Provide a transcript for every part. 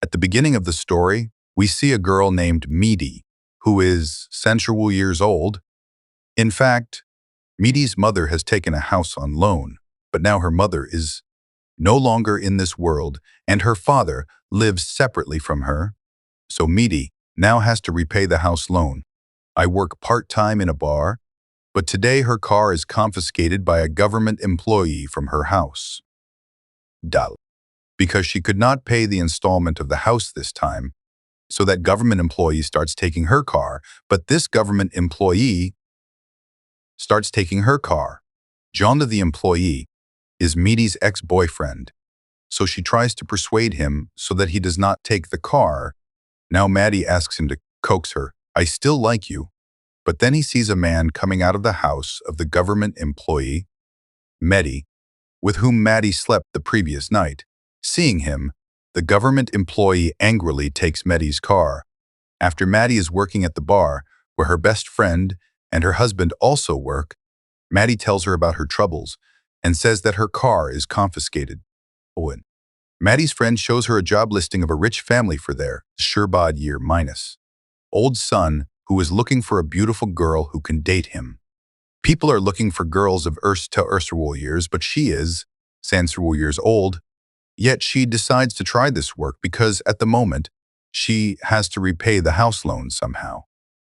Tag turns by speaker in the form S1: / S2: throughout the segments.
S1: At the beginning of the story, we see a girl named Meady, who is sensual years old. In fact, Meady's mother has taken a house on loan, but now her mother is no longer in this world and her father lives separately from her. So Meady now has to repay the house loan. I work part-time in a bar, but today her car is confiscated by a government employee from her house. Dull. Because she could not pay the installment of the house this time, so that government employee starts taking her car, but this government employee starts taking her car. John, the employee, is Meady's ex-boyfriend, so she tries to persuade him so that he does not take the car. Now Maddie asks him to coax her, "I still like you." But then he sees a man coming out of the house of the government employee, Mehdi, with whom Maddie slept the previous night. Seeing him, the government employee angrily takes Mehdi's car. After Maddie is working at the bar, where her best friend and her husband also work, Maddie tells her about her troubles and says that her car is confiscated. Owen. Maddie's friend shows her a job listing of a rich family for their Sherbad year minus old son who is looking for a beautiful girl who can date him. People are looking for girls of to Ursual years, but she is Sansual years old. Yet she decides to try this work because at the moment, she has to repay the house loan somehow.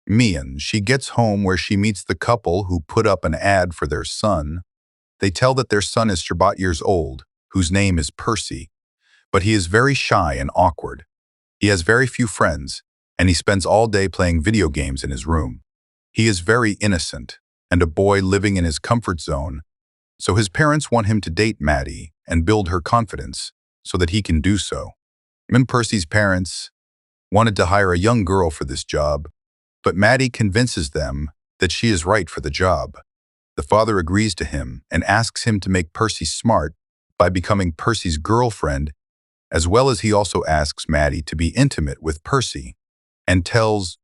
S1: Mian, she gets home where she meets the couple who put up an ad for their son. They tell that their son is Sherbat years old, whose name is Percy, but he is very shy and awkward. He has very few friends, and he spends all day playing video games in his room. He is very innocent and a boy living in his comfort zone, so his parents want him to date Maddie and build her confidence so that he can do so. And Percy's parents wanted to hire a young girl for this job, but Maddie convinces them that she is right for the job. The father agrees to him and asks him to make Percy smart by becoming Percy's girlfriend, as well as he also asks Maddie to be intimate with Percy and tells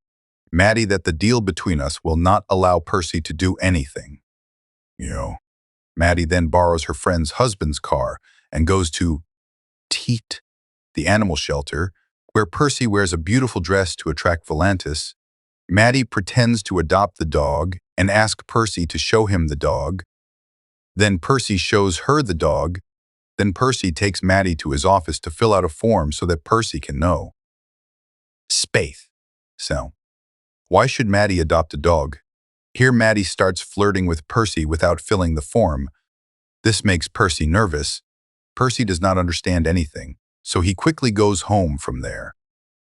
S1: Maddie that the deal between us will not allow Percy to do anything. Maddie then borrows her friend's husband's car and goes to Teat, the animal shelter, where Percy wears a beautiful dress to attract Volantis. Maddie pretends to adopt the dog and asks Percy to show him the dog. Then Percy shows her the dog. Then Percy takes Maddie to his office to fill out a form so that Percy can know. Spaith. So, why should Maddie adopt a dog? Here Maddie starts flirting with Percy without filling the form. This makes Percy nervous. Percy does not understand anything, so he quickly goes home from there.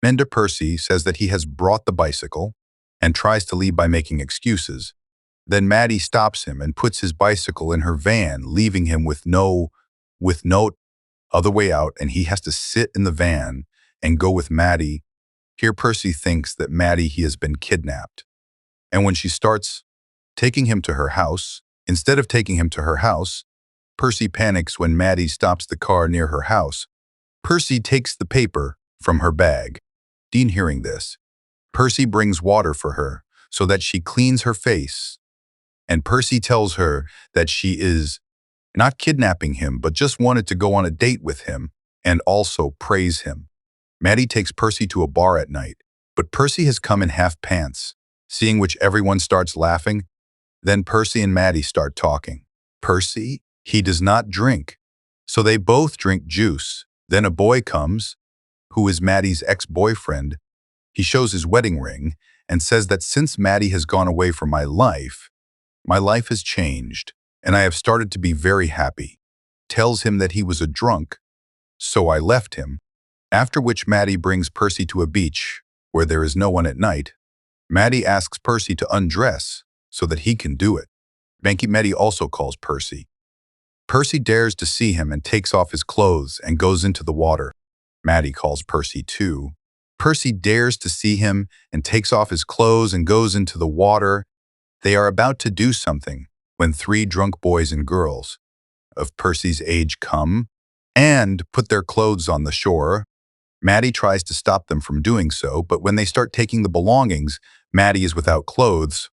S1: Menda Percy says that he has brought the bicycle and tries to leave by making excuses. Then Maddie stops him and puts his bicycle in her van, leaving him with no other way out, and he has to sit in the van and go with Maddie. Here Percy thinks that Maddie has been kidnapped. And when she starts taking him to her house, instead of taking him to her house, Percy panics when Maddie stops the car near her house. Percy takes the paper from her bag. Dean hearing this, Percy brings water for her so that she cleans her face. And Percy tells her that she is not kidnapping him, but just wanted to go on a date with him and also praise him. Maddie takes Percy to a bar at night, but Percy has come in half pants, seeing which everyone starts laughing. Then Percy and Maddie start talking. Percy, he does not drink, so they both drink juice. Then a boy comes, who is Maddie's ex-boyfriend. He shows his wedding ring and says that since Maddie has gone away from my life has changed, and I have started to be very happy. Tells him that he was a drunk, so I left him. After which Maddie brings Percy to a beach where there is no one at night. Maddie asks Percy to undress so that he can do it. Maddie also calls Percy. Percy dares to see him and takes off his clothes and goes into the water. Maddie calls Percy too. Percy dares to see him and takes off his clothes and goes into the water. They are about to do something when 3 drunk boys and girls of Percy's age come and put their clothes on the shore. Maddie tries to stop them from doing so, but when they start taking the belongings, Maddie is without clothes.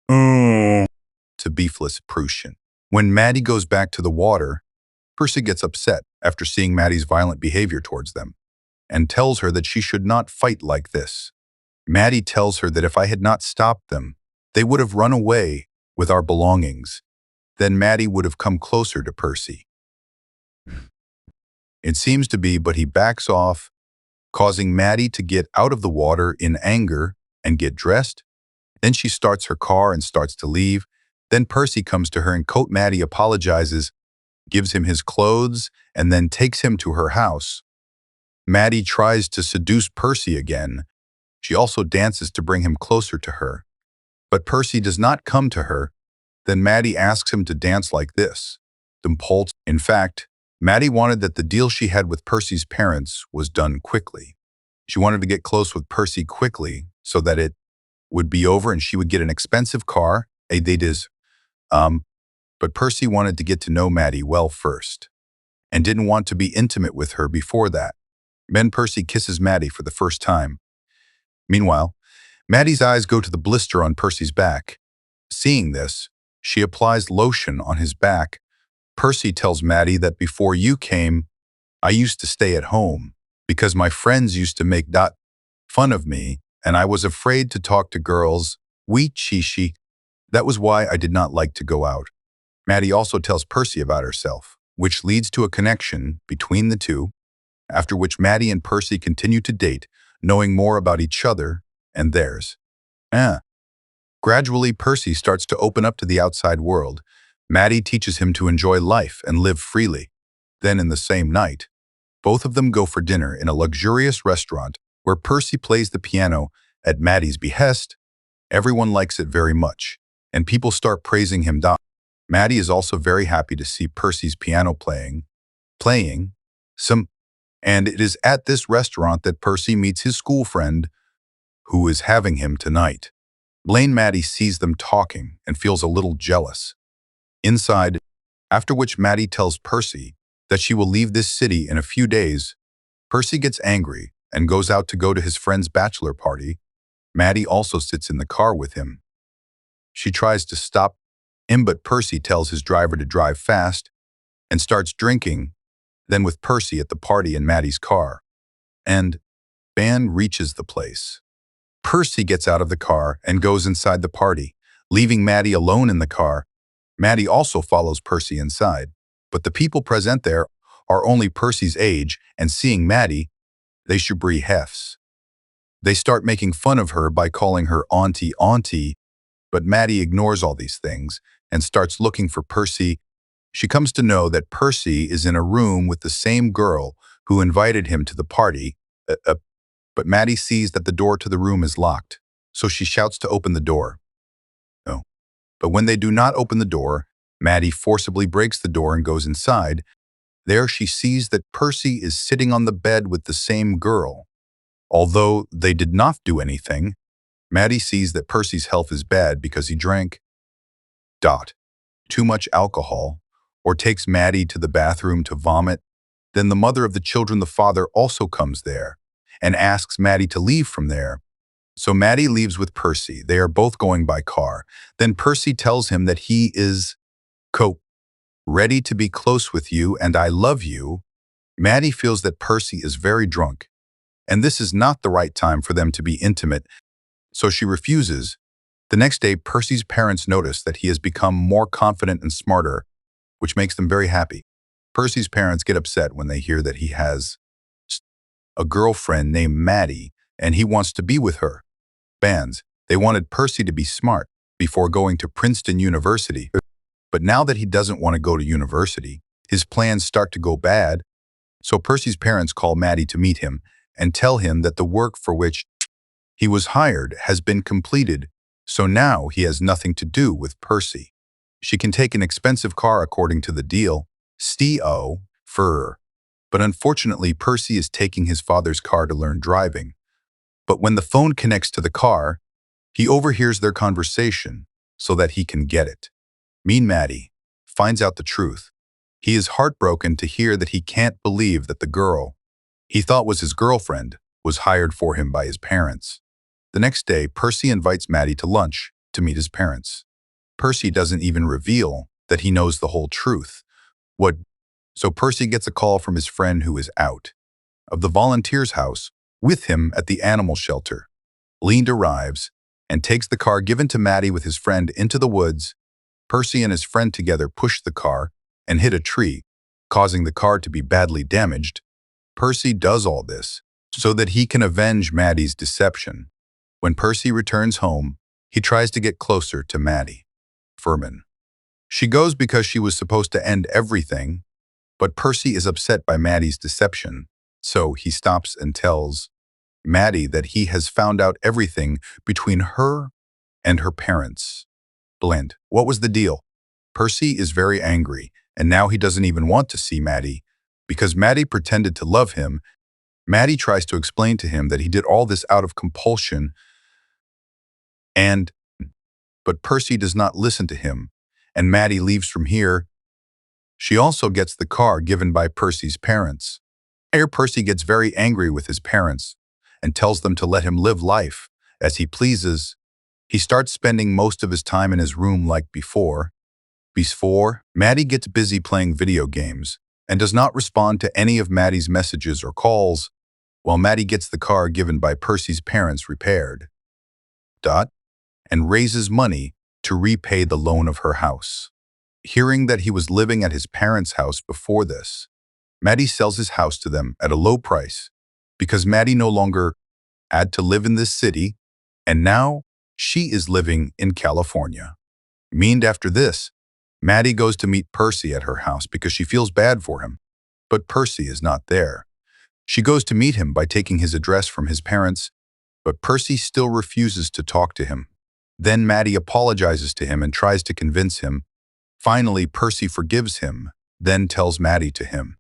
S1: To beefless Prussian. When Maddie goes back to the water, Percy gets upset after seeing Maddie's violent behavior towards them. and tells her that she should not fight like this. Maddie tells her that if I had not stopped them, they would have run away with our belongings. Then Maddie would have come closer to Percy. It seems to be, but he backs off, causing Maddie to get out of the water in anger and get dressed. Then she starts her car and starts to leave. Then Percy comes to her and Maddie apologizes, gives him his clothes, and then takes him to her house. Maddie tries to seduce Percy again. She also dances to bring him closer to her. But Percy does not come to her. Then Maddie asks him to dance like this. In fact, Maddie wanted that the deal she had with Percy's parents was done quickly. She wanted to get close with Percy quickly so that it would be over and she would get an expensive car, but Percy wanted to get to know Maddie well first and didn't want to be intimate with her before that. Then Percy kisses Maddie for the first time. Meanwhile, Maddie's eyes go to the blister on Percy's back. Seeing this, she applies lotion on his back. Percy tells Maddie that before you came, I used to stay at home because my friends used to make fun of me and I was afraid to talk to girls. That was why I did not like to go out. Maddie also tells Percy about herself, which leads to a connection between the two, after which Maddie and Percy continue to date, knowing more about each other and theirs. Gradually, Percy starts to open up to the outside world. Maddie teaches him to enjoy life and live freely. Then in the same night, both of them go for dinner in a luxurious restaurant where Percy plays the piano at Maddie's behest. Everyone likes it very much, and people start praising him. Maddie is also very happy to see Percy's piano playing, and it is at this restaurant that Percy meets his school friend who is having him tonight. Maddie sees them talking and feels a little jealous. Inside, after which Maddie tells Percy that she will leave this city in a few days. Percy gets angry and goes out to his friend's bachelor party. Maddie also sits in the car with him. She tries to stop him, but Percy tells his driver to drive fast and starts drinking, then with Percy at the party in Maddie's car. And band reaches the place. Percy gets out of the car and goes inside the party, leaving Maddie alone in the car. Maddie also follows Percy inside, but the people present there are only Percy's age, and seeing Maddie, they shabri hefs. They start making fun of her by calling her auntie, but Maddie ignores all these things and starts looking for Percy. She comes to know that Percy is in a room with the same girl who invited him to the party, but Maddie sees that the door to the room is locked, so she shouts to open the door. No. But when they do not open the door, Maddie forcibly breaks the door and goes inside. There she sees that Percy is sitting on the bed with the same girl. Although they did not do anything, Maddie sees that Percy's health is bad because he drank too much alcohol, or takes Maddie to the bathroom to vomit. Then the mother of the children, the father, also comes there and asks Maddie to leave from there. So Maddie leaves with Percy. They are both going by car. Then Percy tells him that he is, ready to be close with you and I love you. Maddie feels that Percy is very drunk, and this is not the right time for them to be intimate, so she refuses. The next day, Percy's parents notice that he has become more confident and smarter, which makes them very happy. Percy's parents get upset when they hear that he has a girlfriend named Maddie, and he wants to be with her. They wanted Percy to be smart before going to Princeton University. But now that he doesn't want to go to university, his plans start to go bad. So Percy's parents call Maddie to meet him and tell him that the work for which he was hired has been completed, so now he has nothing to do with Percy. She can take an expensive car according to the deal, but unfortunately Percy is taking his father's car to learn driving. But when the phone connects to the car, he overhears their conversation so that he can get it. Maddie finds out the truth. He is heartbroken to hear that he can't believe that the girl he thought was his girlfriend was hired for him by his parents. The next day, Percy invites Maddie to lunch to meet his parents. Percy doesn't even reveal that he knows the whole truth. So Percy gets a call from his friend who is out. of the volunteer's house with him at the animal shelter. Leand arrives and takes the car given to Maddie with his friend into the woods. Percy and his friend together push the car and hit a tree, causing the car to be badly damaged. Percy does all this so that he can avenge Maddie's deception. When Percy returns home, he tries to get closer to Maddie. Furman. She goes because she was supposed to end everything, but Percy is upset by Maddie's deception, so he stops and tells Maddie that he has found out everything between her and her parents. Blend. What was the deal? Percy is very angry, and now he doesn't even want to see Maddie because Maddie pretended to love him. Maddie tries to explain to him that he did all this out of compulsion, but Percy does not listen to him, and Maddie leaves from here. She also gets the car given by Percy's parents. Percy gets very angry with his parents and tells them to let him live life as he pleases. He starts spending most of his time in his room like before. Maddie gets busy playing video games and does not respond to any of Maddie's messages or calls, while Maddie gets the car given by Percy's parents repaired. And raises money to repay the loan of her house. Hearing that he was living at his parents' house before this, Maddie sells his house to them at a low price because Maddie no longer had to live in this city, and now she is living in California. After this, Maddie goes to meet Percy at her house because she feels bad for him, but Percy is not there. She goes to meet him by taking his address from his parents, but Percy still refuses to talk to him. Then Maddie apologizes to him and tries to convince him. Finally, Percy forgives him, then tells Maddie to him.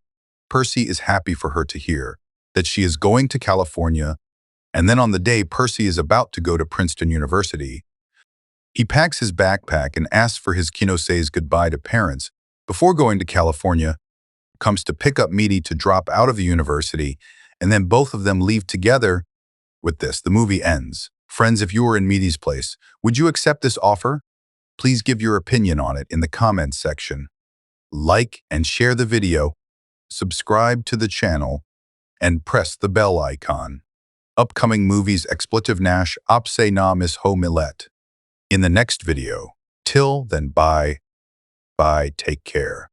S1: Percy is happy for her to hear that she is going to California, and then on the day Percy is about to go to Princeton University, he packs his backpack and asks for his says goodbye to parents before going to California, comes to pick up Meaty to drop out of the university, and then both of them leave together. With this, the movie ends. Friends, if you were in Meaty's place, would you accept this offer? Please give your opinion on it in the comments section. Like and share the video, subscribe to the channel, and press the bell icon. Upcoming movies expletive nash opse na mis ho millet. In the next video. Till then, bye. Take care.